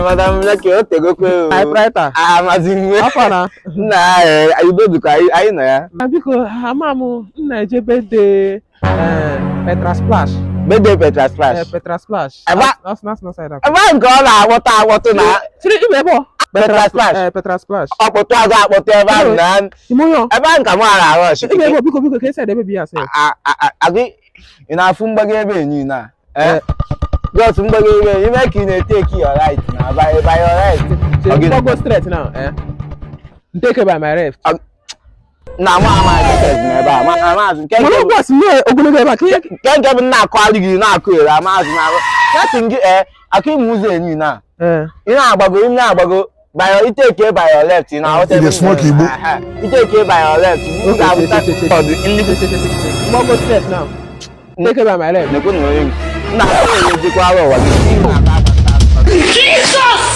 madam Lucky o tego kwe. Typewriter. Amazing. Afana. Na idodu ka anyị na ya. Biko amamu nna eje birthday Petra Splash. Birthday Petra Splash. Petra Splash. That's not side up. Ebe nke ọ na-agbọtụ na. Siri ibe ebo. Petra Splash. Petra Splash. Ọkpụtụ azụ akpụtụ ebe ahụ na. Imoyo. Ebe ahụ ka m ara ahụ ọchị. Ibe ebo biko ka side ebe bi ase. Agị ị na-afụ mgbago ebe enyi na. Just mgbago ebe ime ka ị na-take your right na by your right. Go straight now, Take by my left. Na ma ticket na ebe a. Ma nke. Mo lo boss me ogologo ebe a. Nke bụ na akọ aligi na akọ ere amaazị na. That ngi akị mu ụzọ enyi na. Ị na-agbago by your take by your left na hotel. You smoke Igbo. You take by your left. You Go straight now. Take by my left. Na ko na ejikwa arụ ụwa. Jesus!